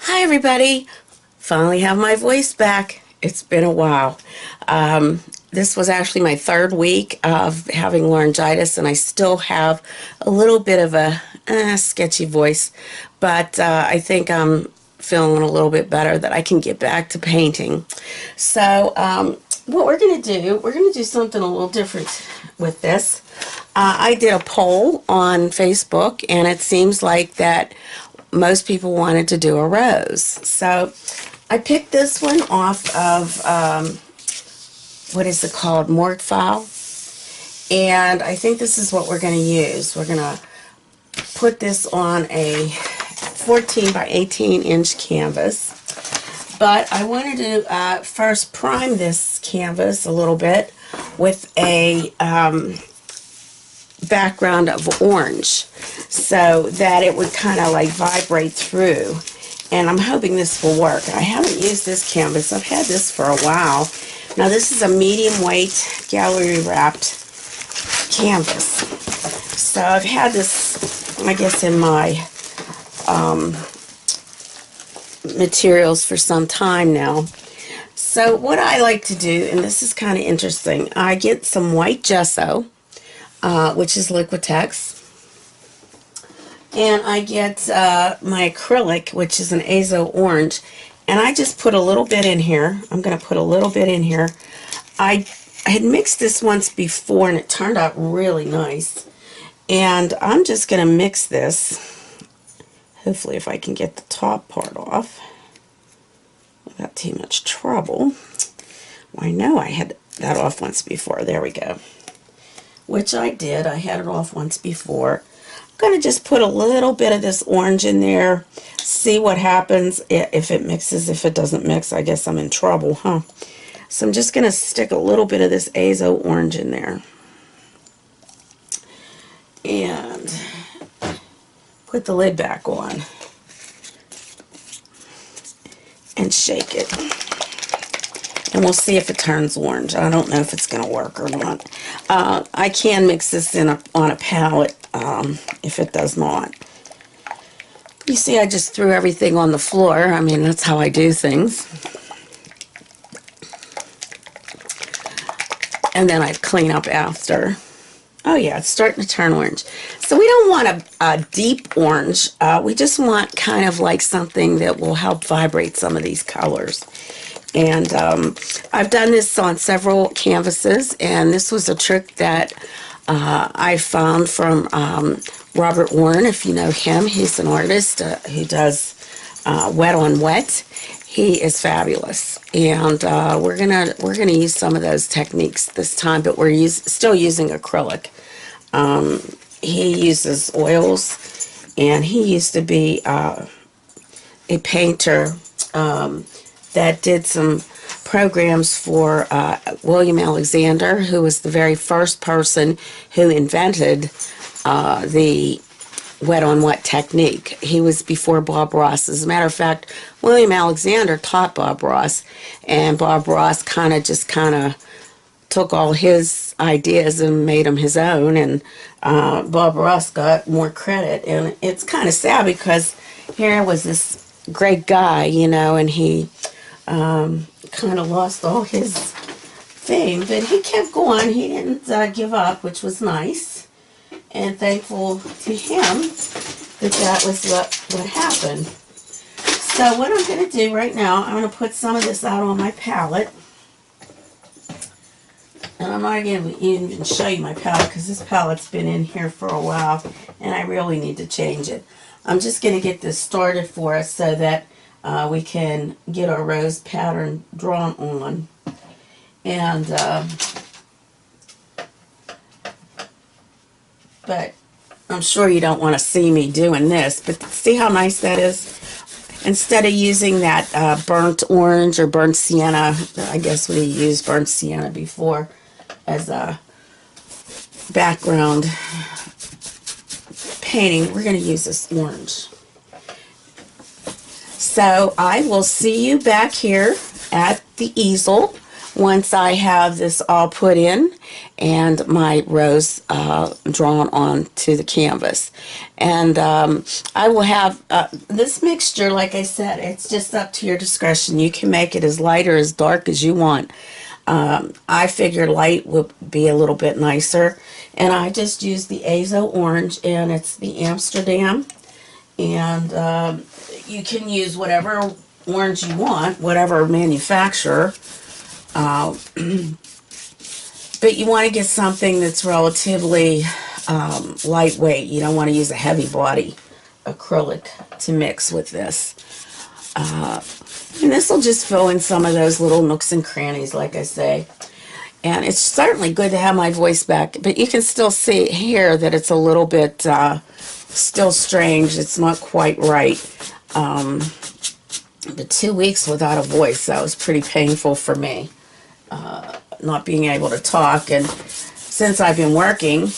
Hi everybody! Finally have my voice back. It's been a while. This was actually my third week of having laryngitis, and I still have a little bit of a sketchy voice, but I think I'm feeling a little bit better that I can get back to painting. So what we're going to do something a little different with this. I did a poll on Facebook, and it seems like that most people wanted to do a rose. So I picked this one off of, what is it called, Morgue File. And I think this is what we're going to use. We're going to put this on a 14 by 18 inch canvas. But I wanted to first prime this canvas a little bit with a background of orange so that it would kind of like vibrate through, and I'm hoping this will work. I haven't used this canvas. I've had this for a while. Now this is a medium weight gallery wrapped canvas, so I've had this, I guess, in my materials for some time now. So what I like to do, and this is kind of interesting, I get some white gesso, which is Liquitex, and I get my acrylic, which is an azo orange, and I just put a little bit in here. I'm going to put a little bit in here. I had mixed this once before, and it turned out really nice, and I'm just going to mix this, hopefully if I can get the top part off without too much trouble. Well, I know I had that off once before. There we go. Which I did. I had it off once before. I'm going to just put a little bit of this orange in there, see what happens, if it mixes. If it doesn't mix, I guess I'm in trouble, huh? So I'm just going to stick a little bit of this azo orange in there. And put the lid back on. And shake it. And we'll see if it turns orange. I don't know if it's going to work or not. I can mix this in on a palette if it does not. You see, I just threw everything on the floor. I mean, that's how I do things. And then I'd clean up after. Oh yeah, it's starting to turn orange. So we don't want a deep orange. We just want kind of like something that will help vibrate some of these colors. And I've done this on several canvases, and this was a trick that I found from Robert Warren, if you know him. He's an artist who does wet on wet. He is fabulous, and we're gonna use some of those techniques this time, but we're still using acrylic. He uses oils, and he used to be a painter that did some programs for William Alexander, who was the very first person who invented the wet on wet technique. He was before Bob Ross. As a matter of fact, William Alexander taught Bob Ross, and Bob Ross kind of took all his ideas and made them his own, and Bob Ross got more credit. And it's kind of sad because here was this great guy, you know, and he kind of lost all his fame, but he kept going. He didn't give up, which was nice, and thankful to him that was what happened. So what I'm going to do right now, I'm going to put some of this out on my palette, and I'm not going to even show you my palette because this palette's been in here for a while, and I really need to change it. I'm just going to get this started for us so that we can get our rose pattern drawn on. And but I'm sure you don't want to see me doing this, but see how nice that is? Instead of using that burnt orange or burnt sienna, I guess we used burnt sienna before as a background painting, we're going to use this orange. So I will see you back here at the easel once I have this all put in and my rose drawn onto the canvas. And I will have this mixture, like I said, it's just up to your discretion. You can make it as light or as dark as you want. I figure light would be a little bit nicer. And I just use the Azo Orange, and it's the Amsterdam. And you can use whatever orange you want, whatever manufacturer. But you want to get something that's relatively lightweight. You don't want to use a heavy body acrylic to mix with this. And this will just fill in some of those little nooks and crannies, like I say. And it's certainly good to have my voice back, but you can still see here that it's a little bit still strange. It's not quite right. But 2 weeks without a voice, that was pretty painful for me, not being able to talk. And since I've been working,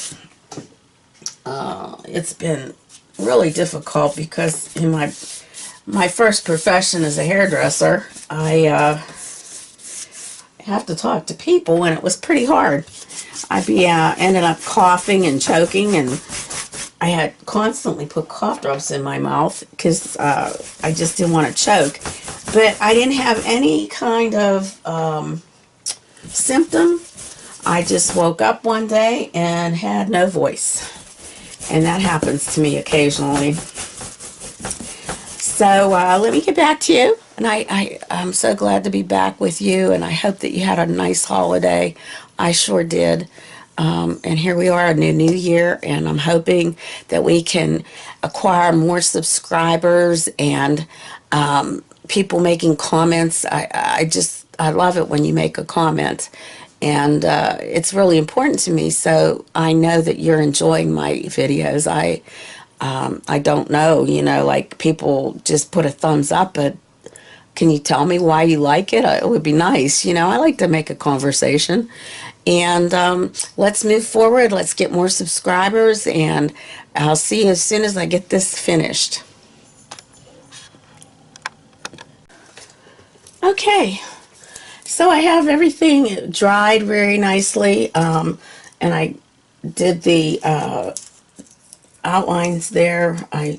it's been really difficult because in my first profession as a hairdresser, I have to talk to people, and it was pretty hard. Ended up coughing and choking, and I had constantly put cough drops in my mouth because I just didn't want to choke. But I didn't have any kind of symptom. I just woke up one day and had no voice. And that happens to me occasionally. So let me get back to you. And I'm so glad to be back with you, and I hope that you had a nice holiday. I sure did. And here we are, a new year, and I'm hoping that we can acquire more subscribers and people making comments. I love it when you make a comment, and it's really important to me, so I know that you're enjoying my videos. I don't know, like people just put a thumbs up, but can you tell me why you like it? It would be nice. I like to make a conversation. And let's move forward. Let's get more subscribers, and I'll see you as soon as I get this finished. Okay, so I have everything dried very nicely, and I did the outlines there. I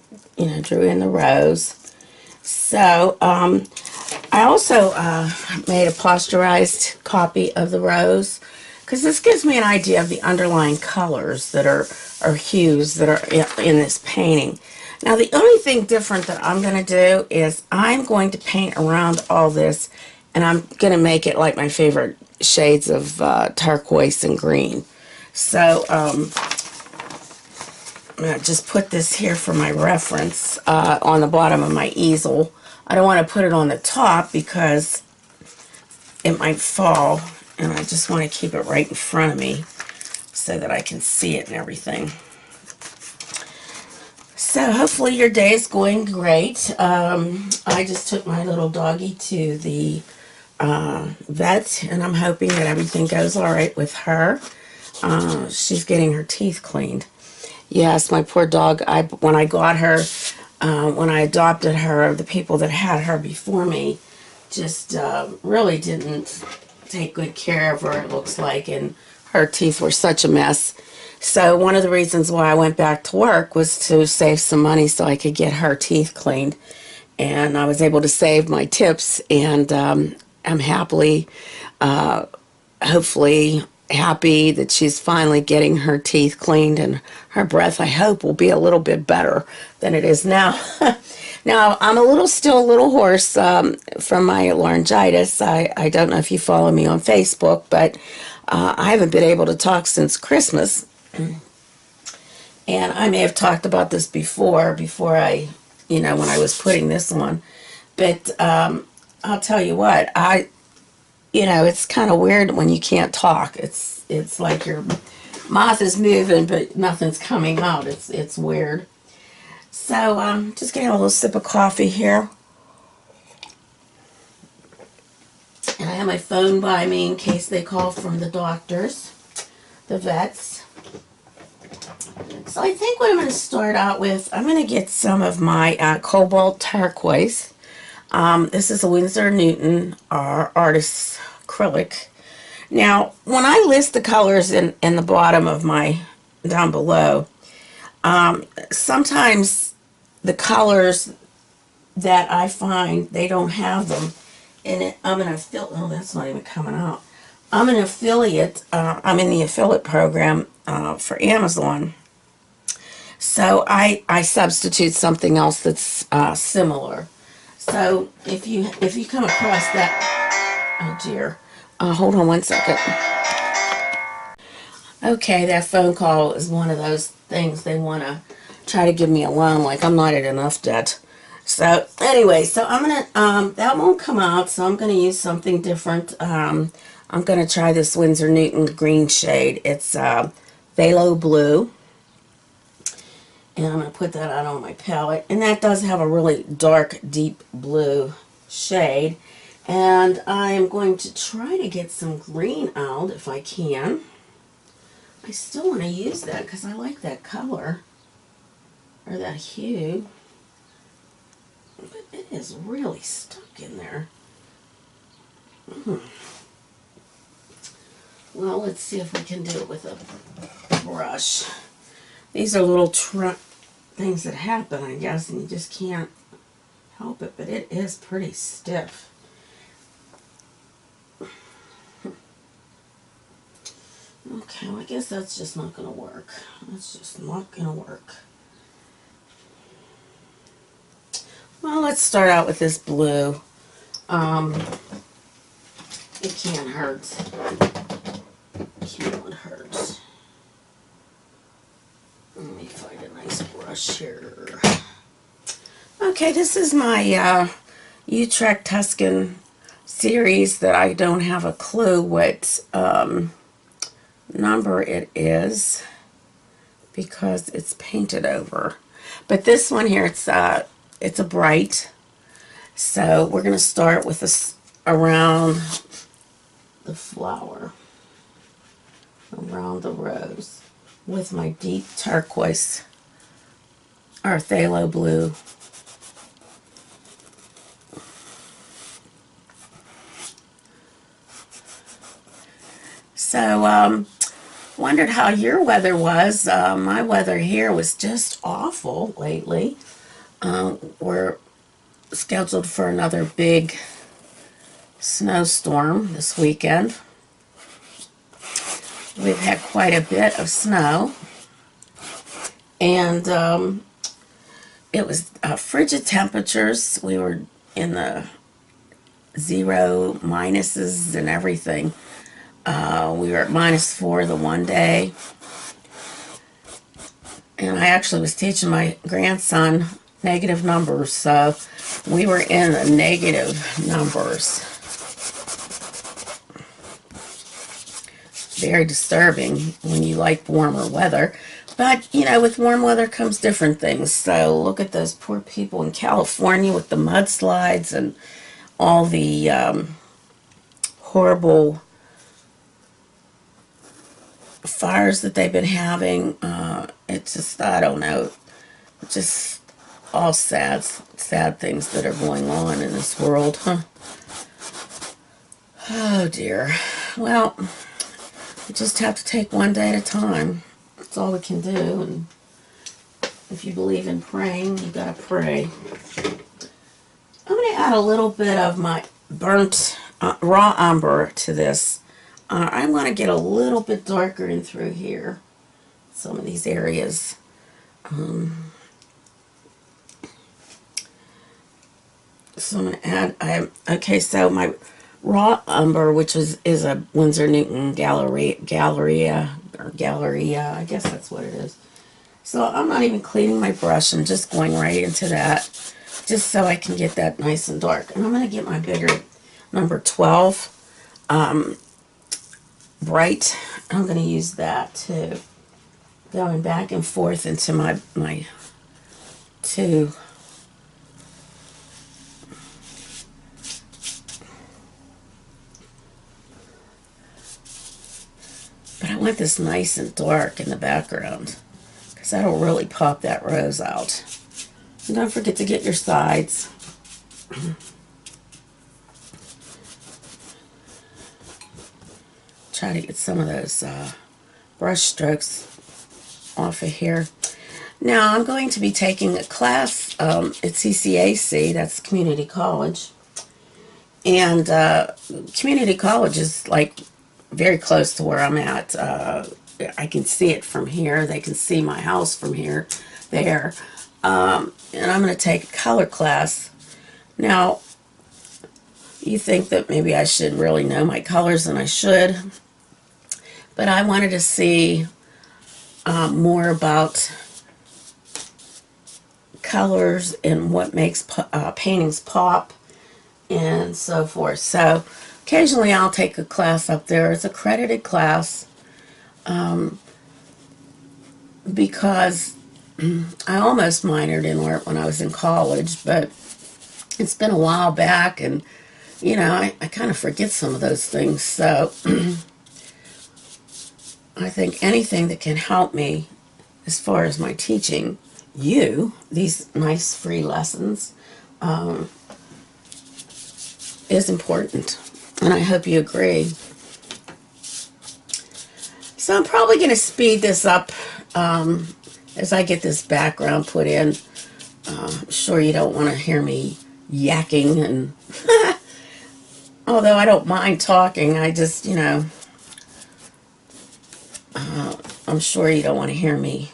drew in the rose. So I also made a plasterized copy of the rose, because this gives me an idea of the underlying colors that are hues that are in this painting. Now, the only thing different that I'm going to do is I'm going to paint around all this, and I'm going to make it like my favorite shades of turquoise and green. So I'm going to just put this here for my reference on the bottom of my easel. I don't want to put it on the top because it might fall, and I just want to keep it right in front of me so that I can see it and everything. So hopefully your day is going great. I just took my little doggie to the vet, and I'm hoping that everything goes all right with her. She's getting her teeth cleaned. Yes, my poor dog, when I got her, when I adopted her, the people that had her before me just really didn't take good care of her, it looks like, and her teeth were such a mess. So one of the reasons why I went back to work was to save some money so I could get her teeth cleaned. And I was able to save my tips, and I'm hopefully happy that she's finally getting her teeth cleaned, and her breath, I hope, will be a little bit better than it is now. Now, I'm still a little hoarse from my laryngitis. I don't know if you follow me on Facebook, but I haven't been able to talk since Christmas. And I may have talked about this before I, when I was putting this on. But I'll tell you what, it's kind of weird when you can't talk. It's like your mouth is moving, but nothing's coming out. It's weird. So I'm just getting a little sip of coffee here. And I have my phone by me in case they call from the doctors, the vets. So I think what I'm going to start out with, I'm going to get some of my cobalt turquoise. This is a Winsor Newton Artist acrylic. Now, when I list the colors in the bottom of my, down below, sometimes the colors that I find, they don't have them in it. I'm an affiliate, oh, that's not even coming out. I'm an affiliate, I'm in the affiliate program for Amazon. So I substitute something else that's similar. So if you come across that, oh dear, hold on one second. Okay, that phone call is one of those things they want to try to give me a loan, like I'm not at enough debt. So anyway, so I'm gonna that won't come out, so I'm gonna use something different. I'm gonna try this Winsor Newton green shade. It's phthalo blue. And I'm going to put that out on my palette. And that does have a really dark, deep blue shade. And I'm going to try to get some green out if I can. I still want to use that because I like that color. Or that hue. But it is really stuck in there. Well, let's see if we can do it with a brush. These are little things that happen, I guess, and you just can't help it, but it is pretty stiff. Okay, well, I guess that's just not going to work. That's just not going to work. Well, let's start out with this blue. It can't hurt. It cannot hurt. Let me find a nice brush here. Okay, this is my Utrecht Tuscan series that I don't have a clue what number it is because it's painted over. But this one here, it's a bright. So we're going to start with this around the flower, around the rose, with my deep turquoise or phthalo blue. So, wondered how your weather was. My weather here was just awful lately. We're scheduled for another big snowstorm this weekend. We've had quite a bit of snow, and it was frigid temperatures. We were in the zero, minuses, and everything. We were at -4 the one day, and I actually was teaching my grandson negative numbers, so we were in the negative numbers. Very disturbing when you like warmer weather. But, you know, with warm weather comes different things. So look at those poor people in California with the mudslides and all the horrible fires that they've been having. It's just, I don't know, just all sad things that are going on in this world, huh? Oh dear. Well, we just have to take one day at a time. That's all we can do. And if you believe in praying, you gotta pray. I'm gonna add a little bit of my burnt raw umber to this. I'm gonna get a little bit darker in through here, some of these areas. So I'm gonna add. Okay, so my raw umber, which is a Winsor Newton Galleria, I guess that's what it is. So I'm not even cleaning my brush. I'm just going right into that, just so I can get that nice and dark. And I'm going to get my bigger number 12 bright. I'm going to use that too, going back and forth into my two. But I want this nice and dark in the background, because that'll really pop that rose out. And don't forget to get your sides. try to get some of those brush strokes off of here. Now I'm going to be taking a class at CCAC, that's community college, and community college is like very close to where I'm at. I can see it from here. They can see my house from here, there, and I'm going to take a color class. Now, you think that maybe I should really know my colors, and I should, but I wanted to see more about colors and what makes paintings pop and so forth. So occasionally I'll take a class up there. It's a accredited class because I almost minored in art when I was in college, but it's been a while back, and you know, I kind of forget some of those things. So I think anything that can help me as far as my teaching you these nice free lessons is important, and I hope you agree. So I'm probably going to speed this up as I get this background put in. I'm sure you don't want to hear me yakking, and although I don't mind talking, I just, you know, I'm sure you don't want to hear me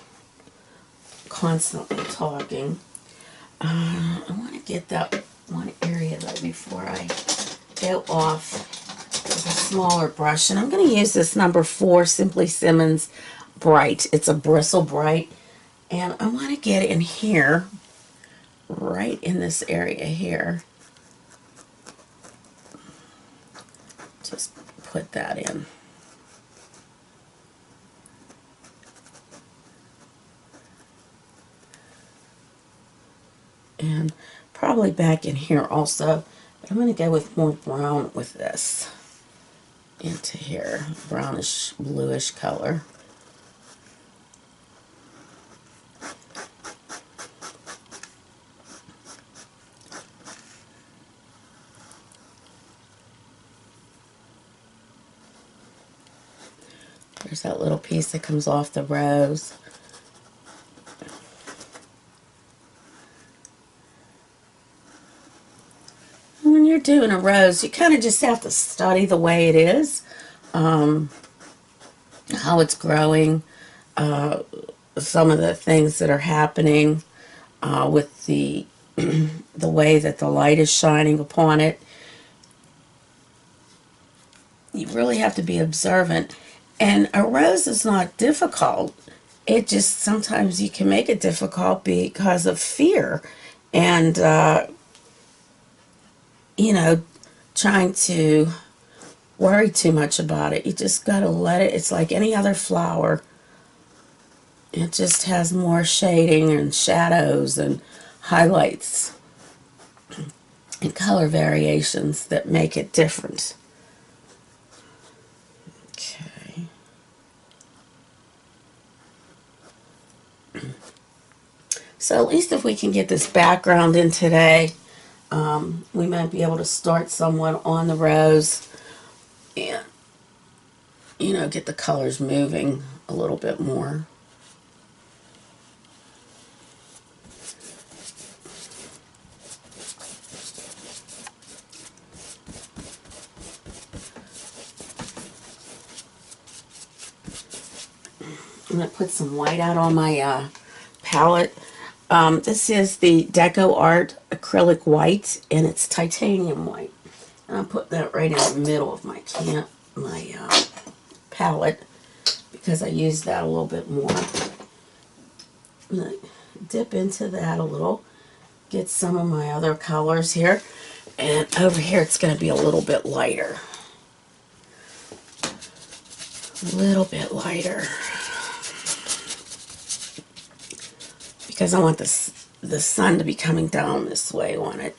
constantly talking. I want to get that one area though before I go off with a smaller brush, and I'm going to use this number 4 Simply Simmons Bright. It's a Bristle Bright, and I want to get in here, right in this area here. Just put that in. And probably back in here also, but I'm going to go with more brown with this into here, brownish bluish color. There's that little piece that comes off the rose. When you're doing a rose, you kind of just have to study the way it is, how it's growing, some of the things that are happening with the the way that the light is shining upon it. You really have to be observant. And a rose is not difficult. It just sometimes you can make it difficult because of fear and you know, trying to worry too much about it. You just got to let it. It's like any other flower. It just has more shading and shadows and highlights and color variations that make it different. Okay. So at least if we can get this background in today, we might be able to start someone on the rose and, you know, get the colors moving a little bit more. I'm going to put some white out on my palette. This is the Deco Art Acrylic White, and it's titanium white. And I'll put that right in the middle of my palette because I use that a little bit more. I'm going to dip into that a little, get some of my other colors here, and over here it's going to be a little bit lighter. A little bit lighter. Because I want the sun to be coming down this way on it.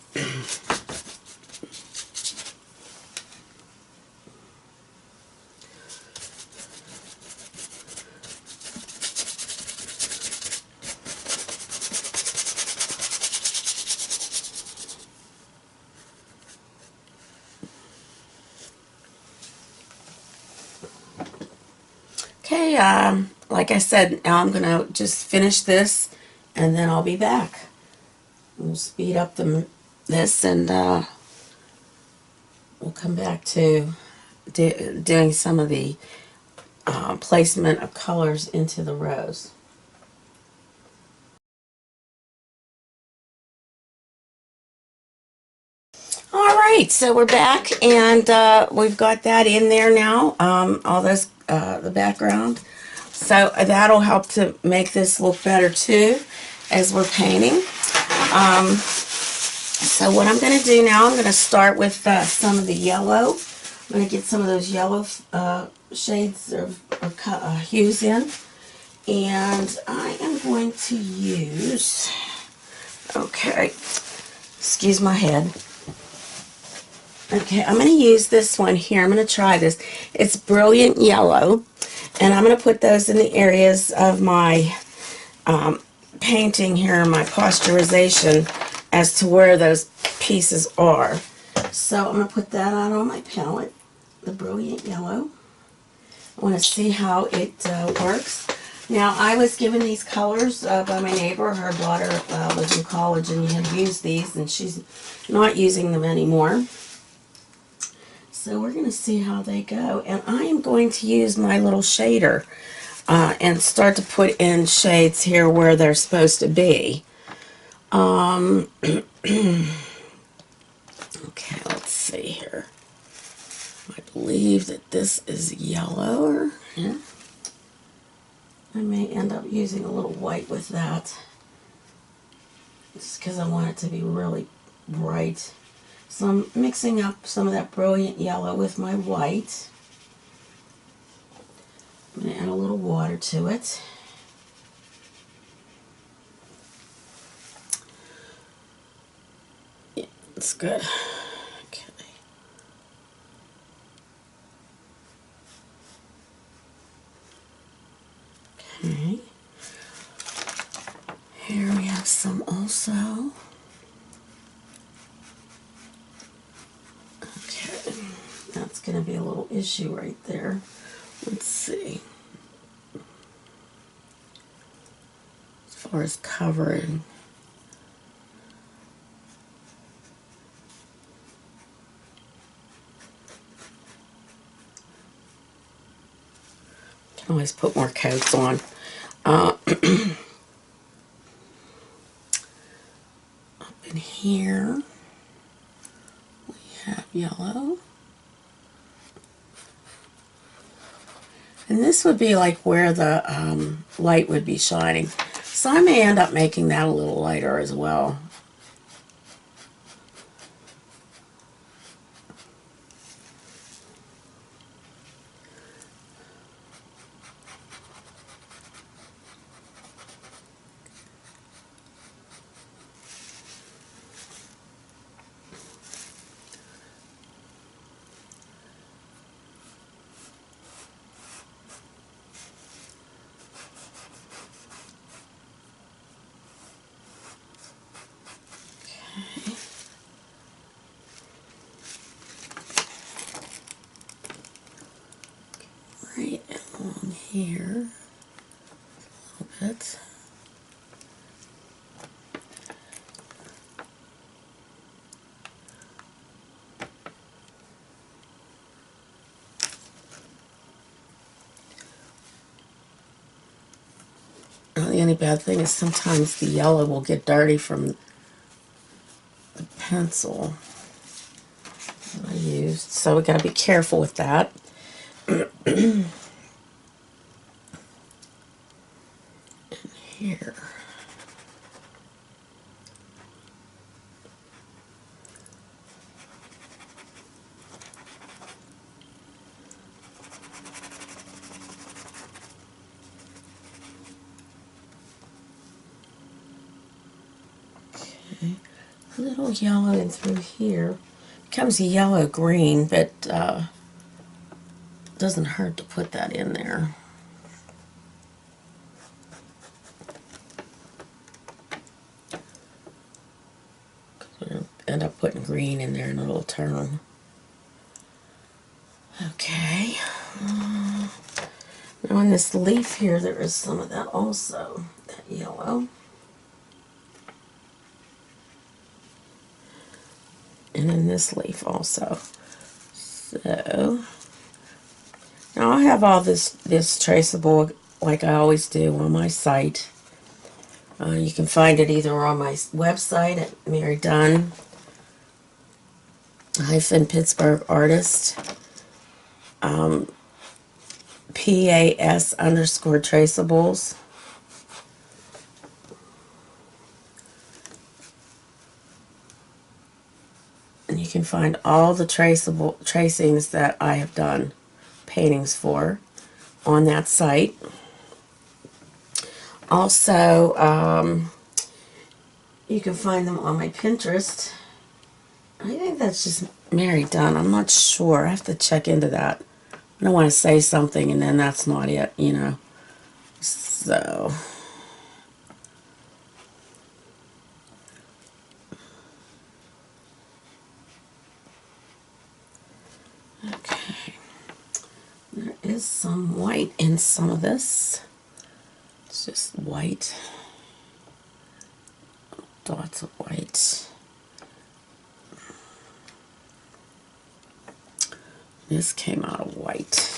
Okay, like I said, now I'm going to just finish this, and then I'll be back. We'll speed up this, and we'll come back to doing some of the placement of colors into the rows. All right, so we're back, and we've got that in there now, all those, the background. So that'll help to make this look better too, as we're painting. So what I'm going to do now, I'm going to start with some of the yellow. I'm going to get some of those yellow shades of hues in. And I am going to use, okay, excuse my head. Okay, I'm going to use this one here. I'm going to try this. It's Brilliant Yellow, and I'm going to put those in the areas of my painting here, my posturization, as to where those pieces are. So I'm going to put that out on my palette, the Brilliant Yellow. I want to see how it works. Now, I was given these colors by my neighbor. Her daughter was in college and had used these, and she's not using them anymore. So we're going to see how they go. And I am going to use my little shader and start to put in shades here where they're supposed to be. Okay, let's see here. I believe that this is yellow. Yeah. I may end up using a little white with that, just because I want it to be really bright. So I'm mixing up some of that Brilliant Yellow with my white. I'm going to add a little water to it. Yeah, that's good. Okay. Okay. Here we have some also. That's going to be a little issue right there. Let's see. As far as covering. Can always put more coats on. Up in here, we have yellow. And this would be like where the light would be shining. So I may end up making that a little lighter as well. Right along here a little bit. The only bad thing is sometimes the yellow will get dirty from the pencil that I used, so we got to be careful with that. In here. Okay, a little yellow in through here. Becomes a yellow-green, but doesn't hurt to put that in there. We're going to end up putting green in there and it'll turn. Okay. Now On this leaf here, there is some of that also, that yellow. And in this leaf also. So, now I have all this traceable like I always do on my site. You can find it either on my website at Mary Dunn Pittsburgh Artist, PAS_traceables. And you can find all the tracings that I have done paintings for on that site. Also, you can find them on my Pinterest. I think that's just Mary Dunn. I'm not sure. I have to check into that. I don't want to say something and then that's not it, you know. So, okay. There is some white in some of this. It's just white. Dots of white. This came out of white.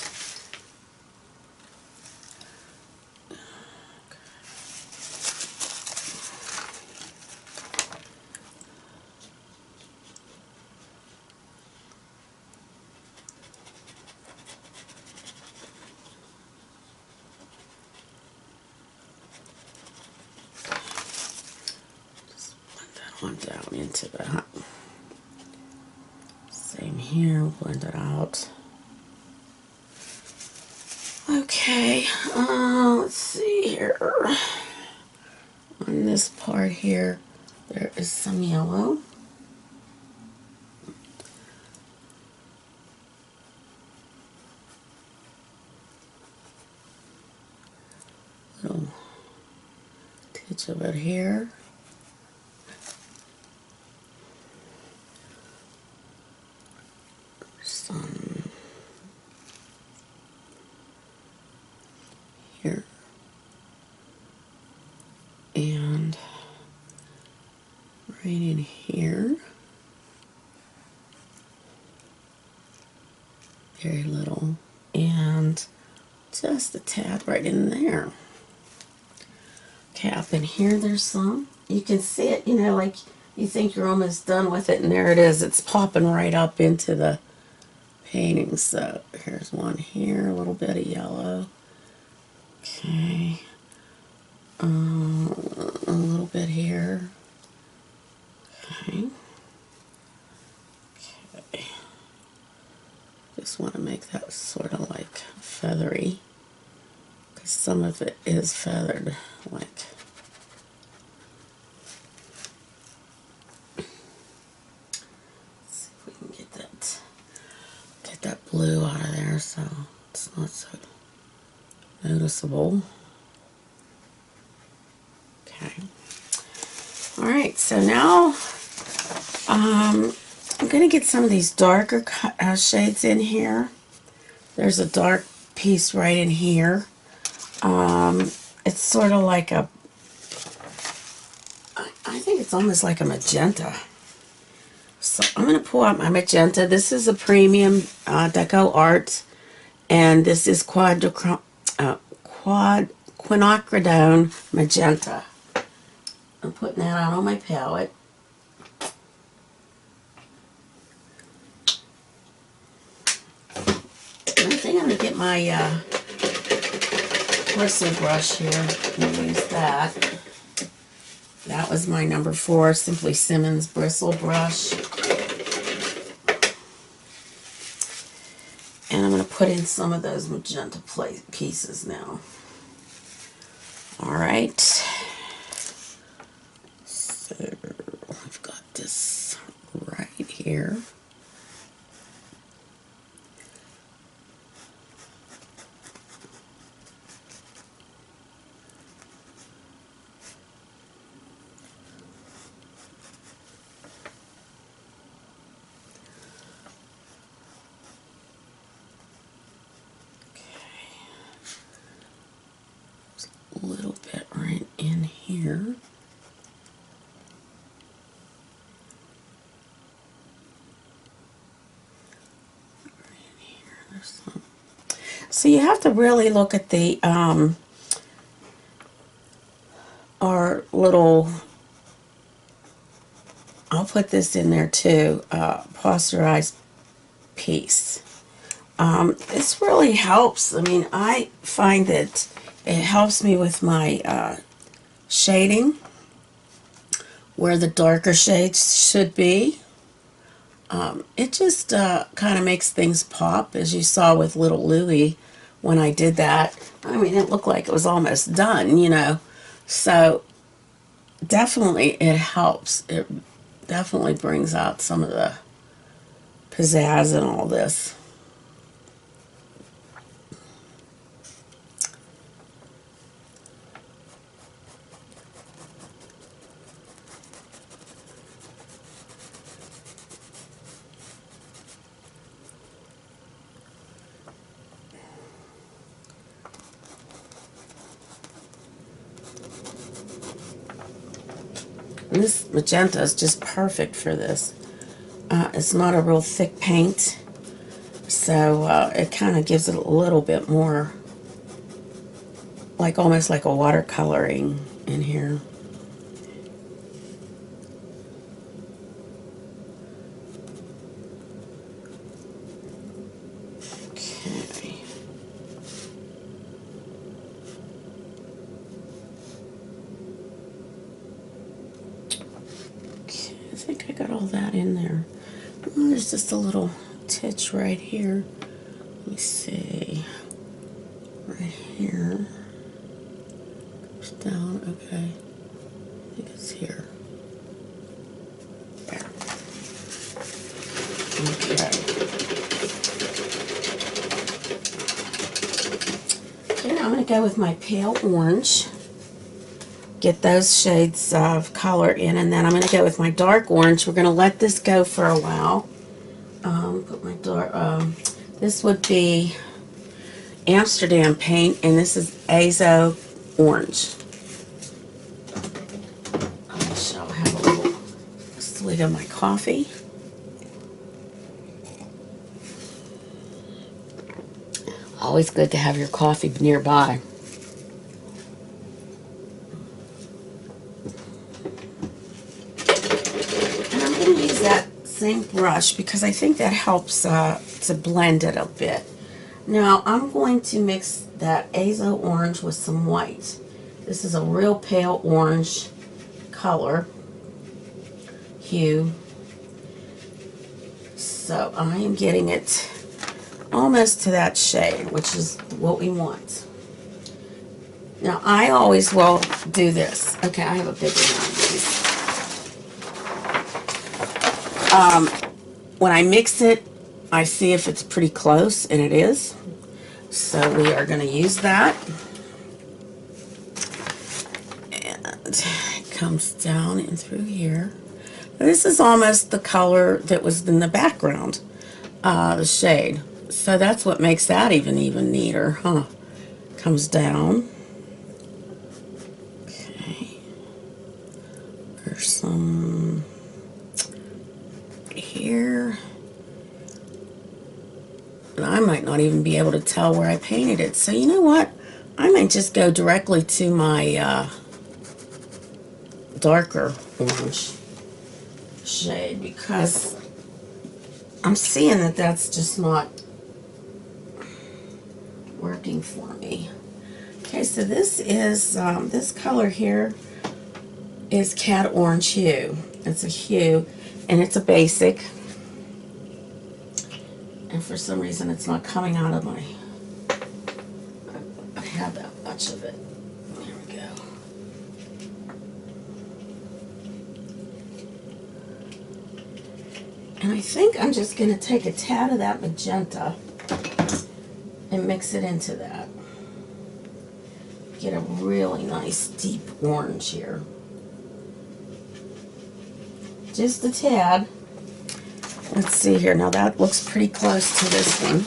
Just blend that one down into that. Same here, blend it out. Okay, let's see here. On this part here, there is some yellow. Little touch of it here. Some here. And right in here. Very little. And just a tad right in there. Okay, up in here there's some. You can see it, you know, like you think you're almost done with it, and there it is. It's popping right up into the painting. So here's one here, a little bit of yellow. Okay. A little bit here. Okay. Okay. Just want to make that sort of like feathery, because some of it is feathered, like. Let's see if we can get that blue out of there so it's not so noticeable. Okay. All right, so now I'm going to get some of these darker shades in here. There's a dark piece right in here. It's sort of like a, I think it's almost like a magenta. So I'm going to pull out my magenta. This is a premium Deco Art, and this is quinacridone magenta. I'm putting that out on my palette. I think I'm going to get my bristle brush here and use that. That was my number 4 Simply Simmons bristle brush. And I'm going to put in some of those magenta pieces now. Alright. So I've got this right here. So you have to really look at the our little, I'll put this in there too, posterized piece. This really helps. I mean, I find that it helps me with my shading, where the darker shades should be. It just kind of makes things pop, as you saw with Little Louie when I did that. I mean, it looked like it was almost done, you know. So definitely it helps. It definitely brings out some of the pizzazz and all this. And this magenta is just perfect for this. It's not a real thick paint, so it kind of gives it a little bit more, like almost like a watercoloring in here. Okay. I think I got all that in there. Oh, there's just a little titch right here. Let me see. Right here. Goes down. Okay. I think it's here. There. Okay. Okay, now I'm going to go with my pale orange. Get those shades of color in, and then I'm going to go with my dark orange. We're going to let this go for a while. Put my dark, this would be Amsterdam paint, and this is Azo orange. I'll have a little swig of my coffee. Always good to have your coffee nearby. Same brush because I think that helps to blend it a bit. Now I'm going to mix that Azo orange with some white. This is a real pale orange color hue, so I am getting it almost to that shade, which is what we want. Now I always will do this. Okay, I have a bigger one of these. When I mix it, I see if it's pretty close, and it is. So we are going to use that. And it comes down in through here. This is almost the color that was in the background, the shade. So that's what makes that even neater, huh? Comes down. Okay. There's some here. And I might not even be able to tell where I painted it. So you know what? I might just go directly to my darker orange shade, because I'm seeing that that's just not working for me. Okay, so this is this color here is Cad Orange Hue. It's a hue, and it's a basic. And for some reason it's not coming out of my, I have that much of it. There we go. And I think I'm just going to take a tad of that magenta and mix it into that. Get a really nice deep orange here. Just a tad. Let's see here. Now that looks pretty close to this one.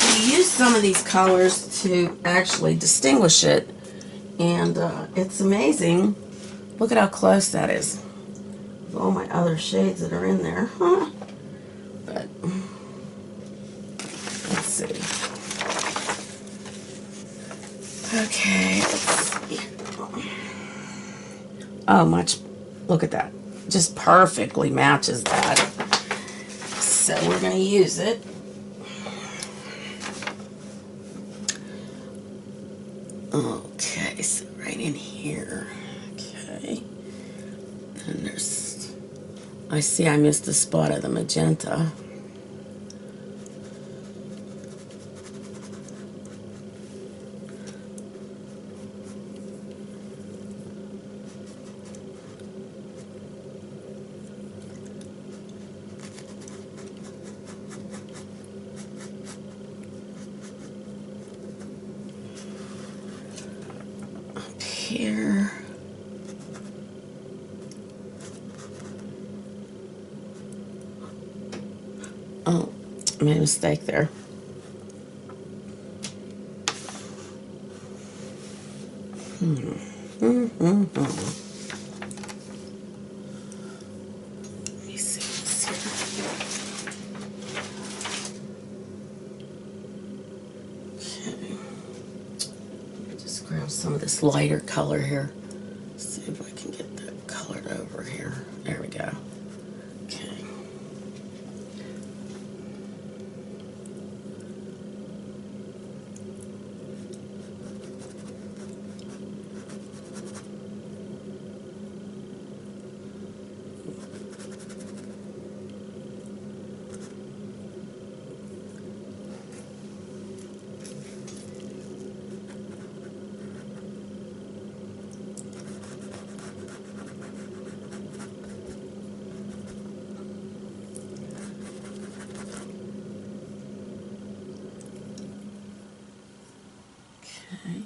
We use some of these colors to actually distinguish it, and it's amazing. Look at how close that is. All my other shades that are in there, huh? But good. Let's see. Okay, let's see. Oh, much. Look at that. Just perfectly matches that. So we're going to use it. Okay, so right in here. Okay. And there's, I see I missed a spot of the magenta. Here. Oh, I made a mistake there. Let me see this here. Okay. Just grab some of this lighter color here. See if I can get that colored over here. There we go. Okay. Okay.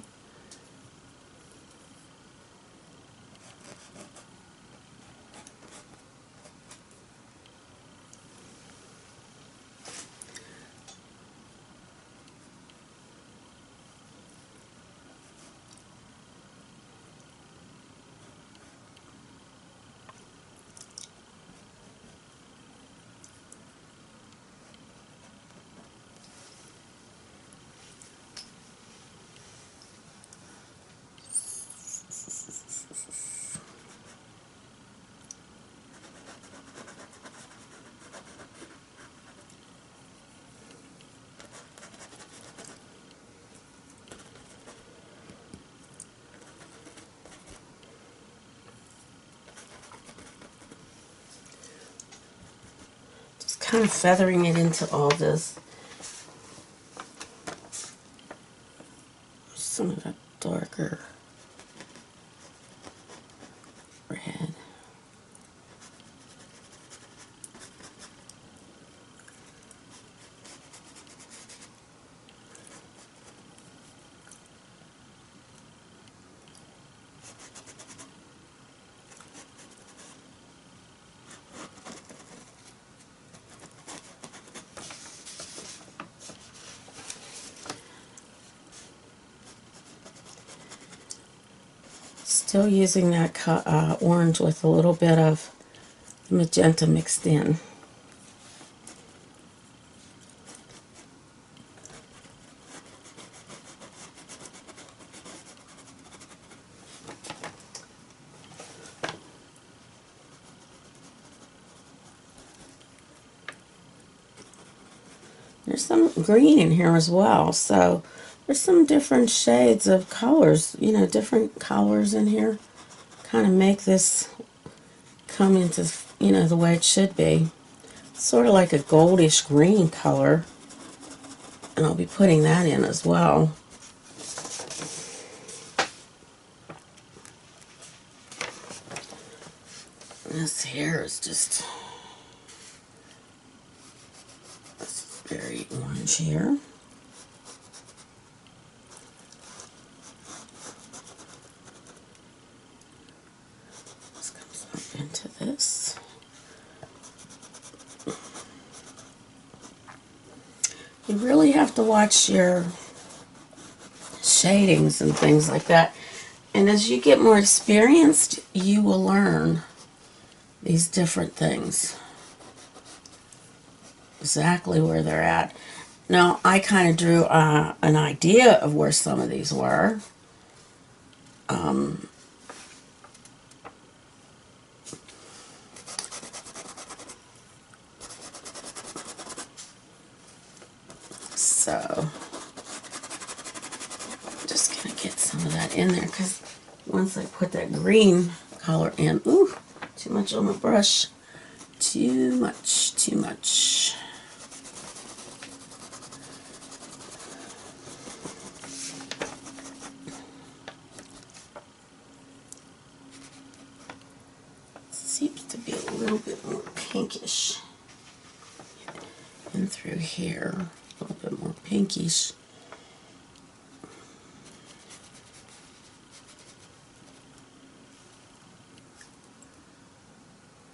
Kind of feathering it into all this. Some of that darker red. Still using that orange with a little bit of magenta mixed in. There's some green in here as well, so there's some different shades of colors, you know, different colors in here. Kind of make this come into, you know, the way it should be. Sort of like a goldish green color. And I'll be putting that in as well. This here is just very orange here. This comes up into this. You really have to watch your shadings and things like that. And as you get more experienced, you will learn these different things. exactly where they're at. Now, I kind of drew an idea of where some of these were. So, I'm just going to get some of that in there because once I put that green color in, ooh, too much on my brush. Too much, too much. Seems to be a little bit more pinkish. And through here, a little bit more pinkish.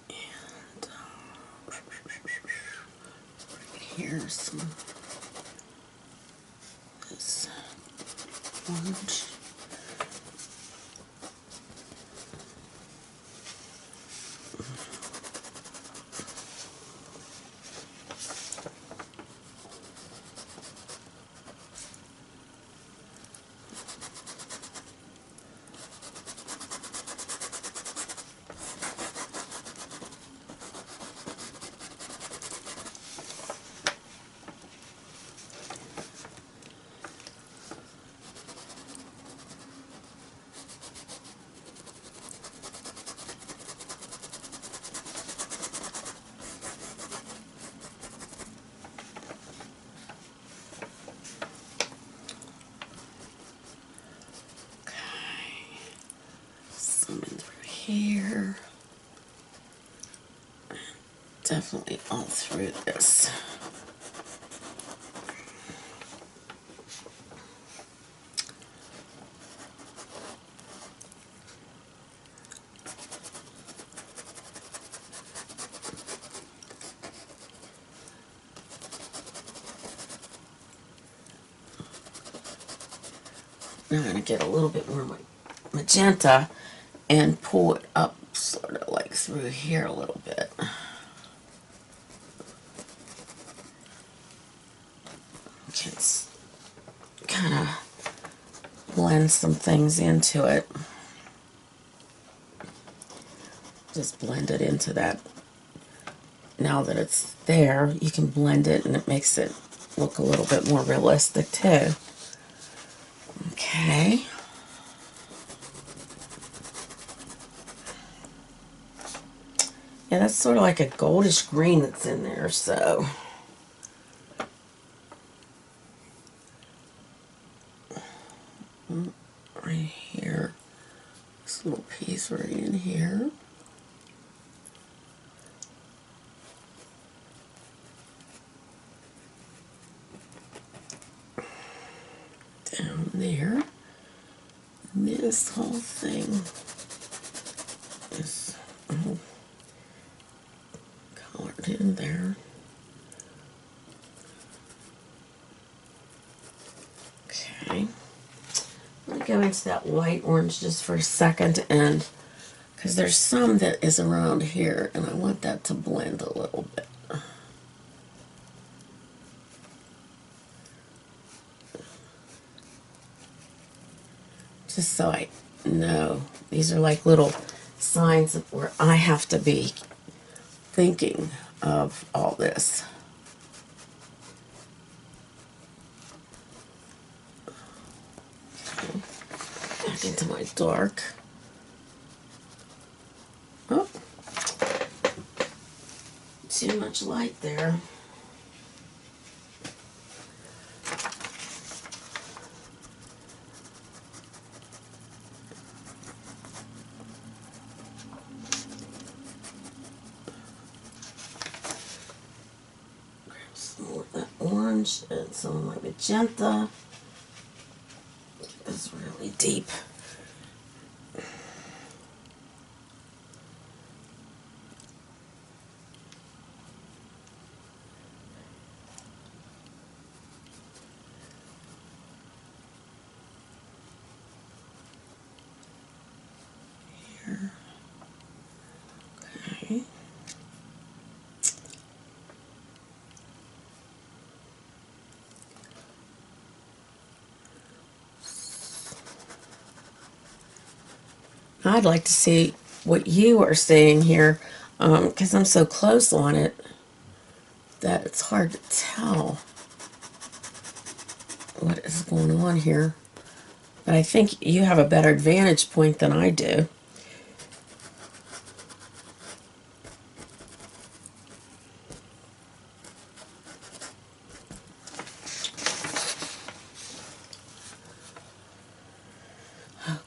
And right here, some this orange. Here, definitely all through this. Now I'm going to get a little bit more magenta and pull it up sort of like through here a little bit. Okay, kind of blend some things into it. Just blend it into that. Now that it's there, you can blend it and it makes it look a little bit more realistic too. Okay. Yeah, that's sort of like a goldish green that's in there, so. Right here, this little piece right in here. Down there. And this whole thing is all colored in there. Okay. Let me go into that white orange just for a second, and because there's some that is around here and I want that to blend a little bit. Just so I know. These are like little signs of where I have to be thinking of all this. Okay. Back into my dark. Oh, too much light there. And some of my magenta. Get this really deep. Here. Okay. I'd like to see what you are seeing here, because I'm so close on it that it's hard to tell what is going on here. But I think you have a better vantage point than I do.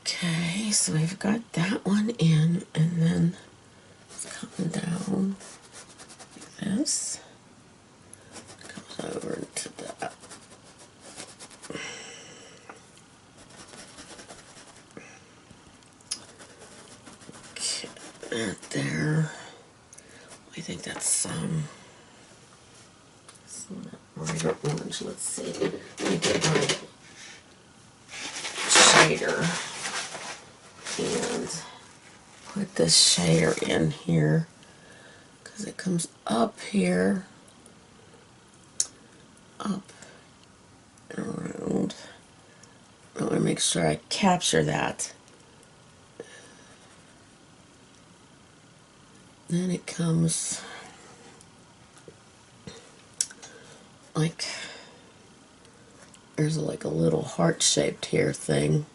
Okay, so we've got that one in, and then it's coming down like this. Comes over into that. Okay, that there. I think that's some brighter orange. Let's see. Let me get my shader and put this shader in here because it comes up here, up and around. I want to make sure I capture that. Then it comes like, there's like a little heart-shaped here thing.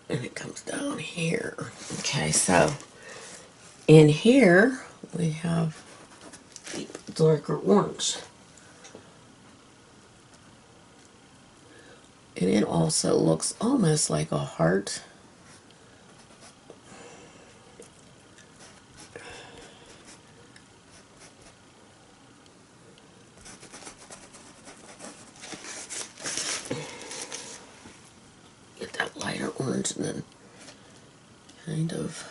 And it comes down here. Okay, so in here we have deep darker orange. And it also looks almost like a heart. Get that lighter orange and then kind of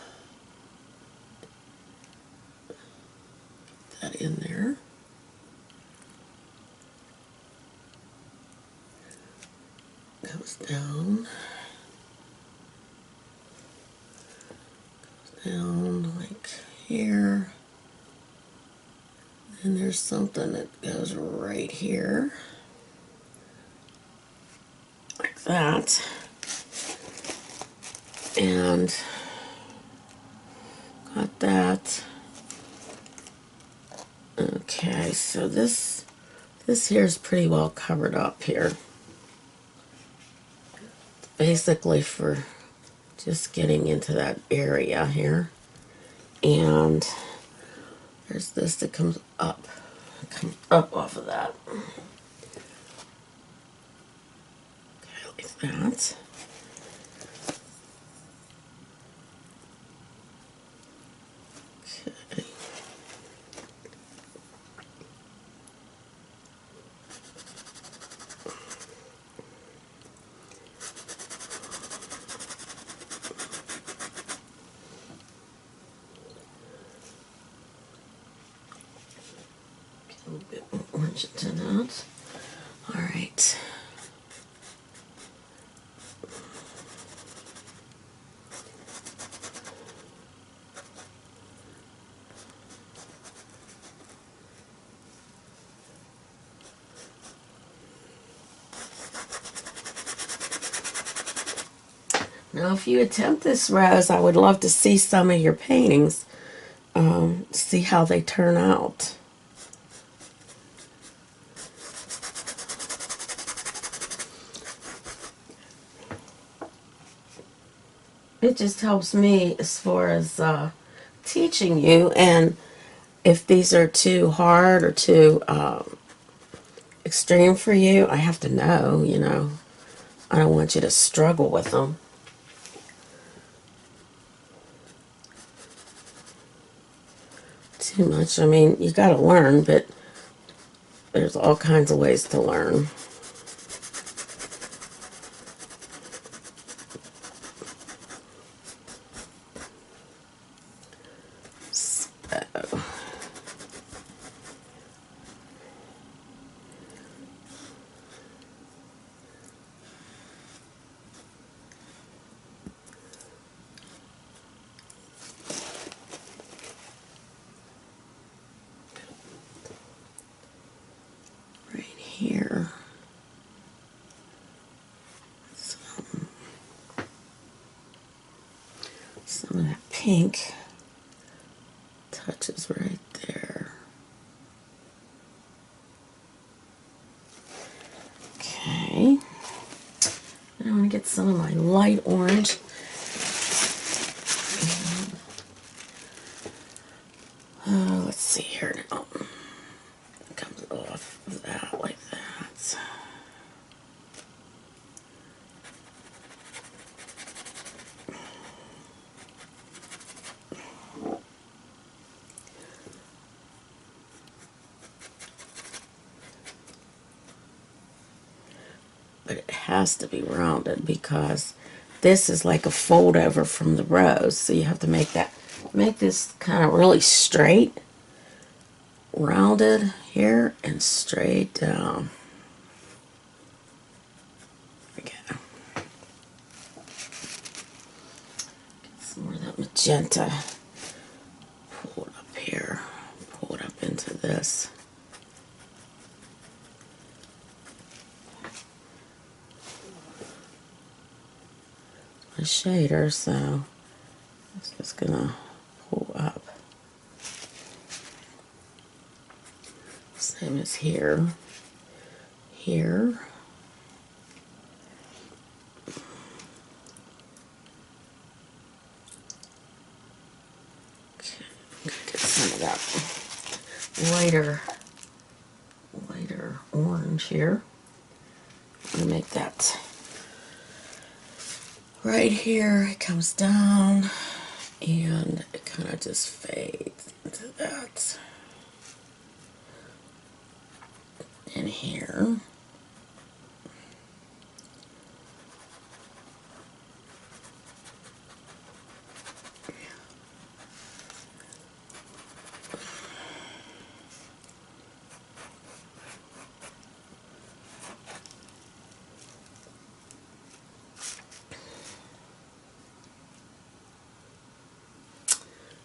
put that in there. Goes down. Goes down like here. And there's something that goes right here. Like that. And got that. Okay, so this here is pretty well covered up here. Basically for just getting into that area here. And there's this that comes up off of that. Okay, like that. Okay. A little bit more orange into that. All right. Now, if you attempt this, Rose, I would love to see some of your paintings, see how they turn out. It just helps me as far as teaching you, and if these are too hard or too extreme for you, I have to know, you know. I don't want you to struggle with them. Too much. I mean, you got to learn, but there's all kinds of ways to learn. Right here. Some of that pink touches right there. Okay. I want to get some of my light orange. Let's see here now. It comes off of that like that. But it has to be rounded because this is like a fold over from the rose, so you have to make this kind of really straight, rounded here and straight down. There we go. Get some more of that magenta. Pull it up here. Pull it up into this. A shader, so it's just gonna pull up. Same as here. Here. Okay, I'm gonna get some of that lighter orange here. I'm gonna make that. Right here, it comes down and it kind of just fades into that. And here.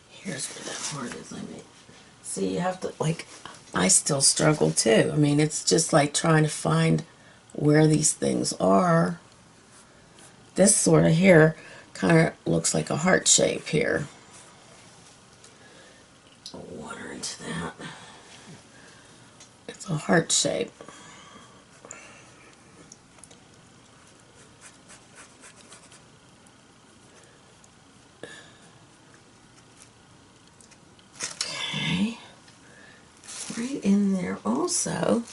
Here's where that part is. I mean, see, you have to, like, I still struggle too. I mean, it's just like trying to find where these things are. This sort of here kind of looks like a heart shape here. Water into that. It's a heart shape. Right in there also,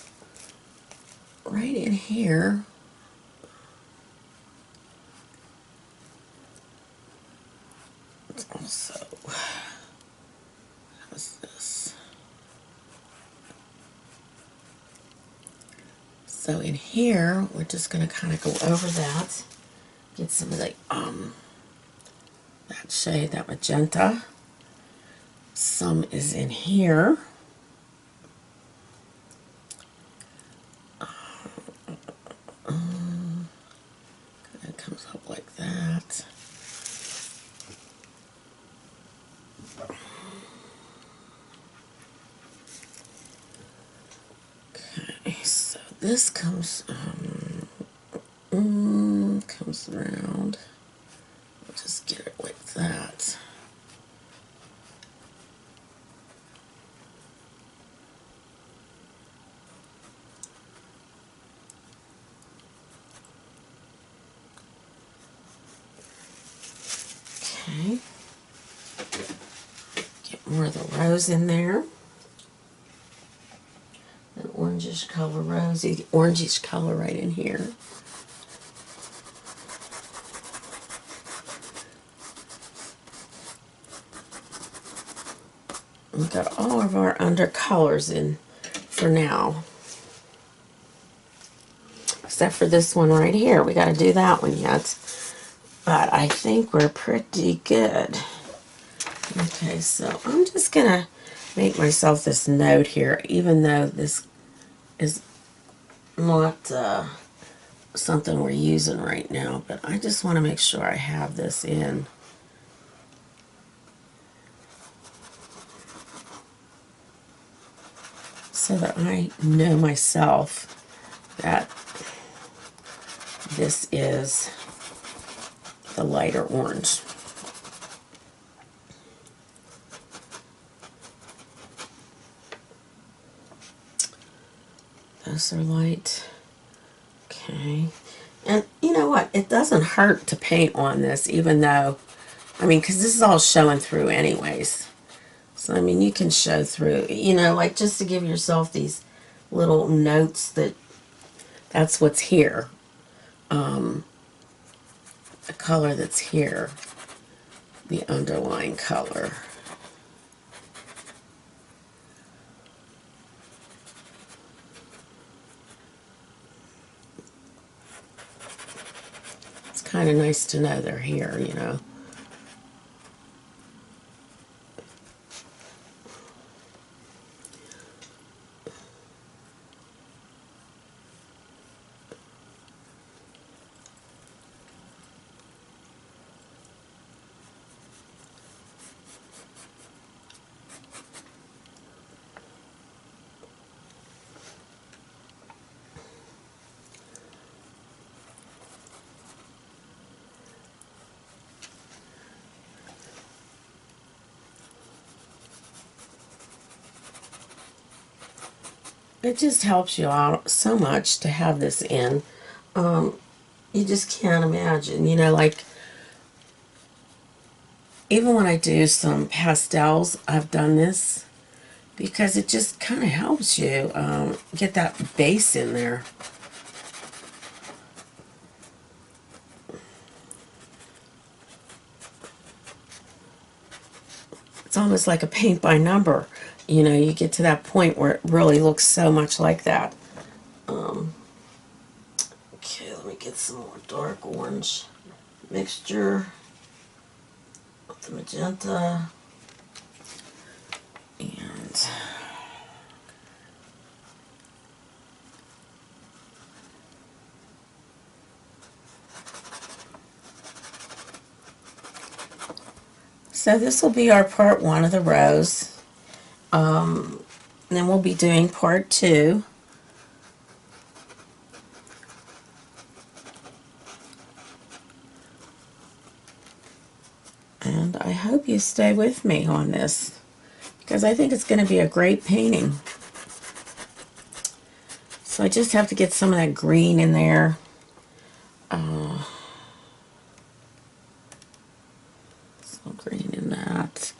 right in here, it's also, how's this? So in here, we're just going to kind of go over that, get some of the, that shade, that magenta. Some is in here. It comes up like that. Okay, so this comes comes around. I'll just get it like that. Okay, get more of the rose in there. An orangish color, rosy, orangish color right in here. We've got all of our undercolors in for now. Except for this one right here. We got to do that one yet. But I think we're pretty good. Okay, so I'm just going to make myself this note here, even though this is not something we're using right now. But I just want to make sure I have this in. So that I know myself that this is the lighter orange. Those are light. Okay. And you know what? It doesn't hurt to paint on this, even though, I mean, because this is all showing through anyways. So, I mean, you can show through, you know, like just to give yourself these little notes that that's what's here. The color that's here, the underlying color. It's kind of nice to know they're here, you know. It just helps you out so much to have this in. You just can't imagine, you know, like, even when I do some pastels, I've done this because it just kind of helps you get that base in there. It's almost like a paint by number. You know, you get to that point where it really looks so much like that. Okay, let me get some more dark orange mixture with the magenta. And so this will be our part 1 of the rose. Then we'll be doing part 2. And I hope you stay with me on this, because I think it's going to be a great painting. So I just have to get some of that green in there. Some green in that.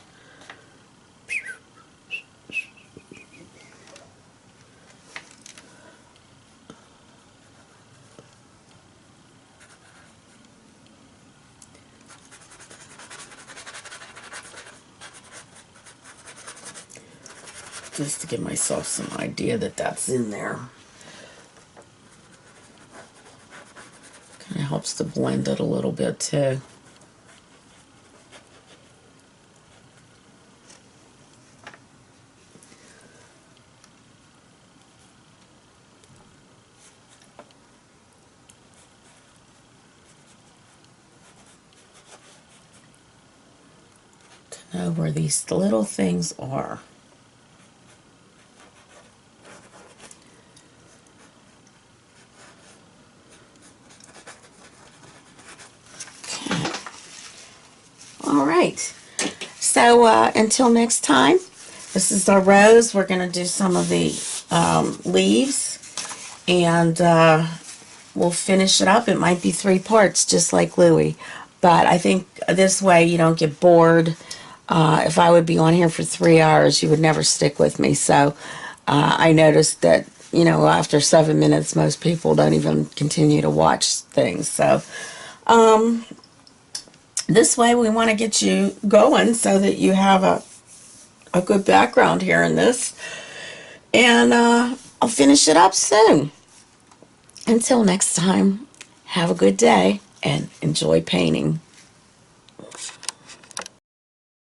Just to give myself some idea that that's in there. Kind of helps to blend it a little bit too. To know where these little things are. So until next time, this is our rose. We're going to do some of the leaves, and we'll finish it up. It might be 3 parts, just like Louie, but I think this way you don't get bored. If I would be on here for 3 hours, you would never stick with me. So I noticed that, you know, after 7 minutes, most people don't even continue to watch things. So this way we want to get you going so that you have a good background here in this. And I'll finish it up soon. Until next time, have a good day and enjoy painting.